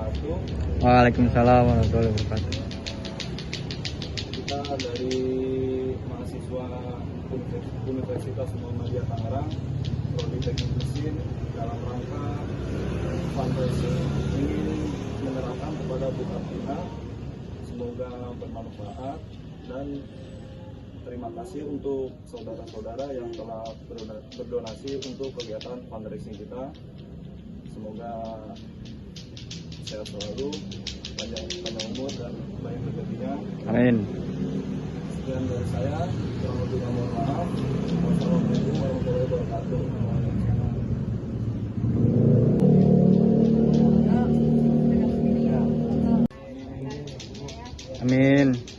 wabarakatuh. Waalaikumsalam warahmatullahi wabarakatuh. Kita dari mahasiswa Universitas Muhammadiyah Tangerang, Prodi Teknik Mesin, dalam rangka fundraising ingin menyerahkan kepada Bu Kartina. Semoga bermanfaat dan terima kasih untuk saudara-saudara yang telah berdonasi untuk kegiatan fundraising kita. Semoga sehat selalu, panjang umur dan banyak rezekinya. Amin. Sekian dari saya, kurang lebihnya mohon maaf. Wassalamualaikum warahmatullahi wabarakatuh. Amin.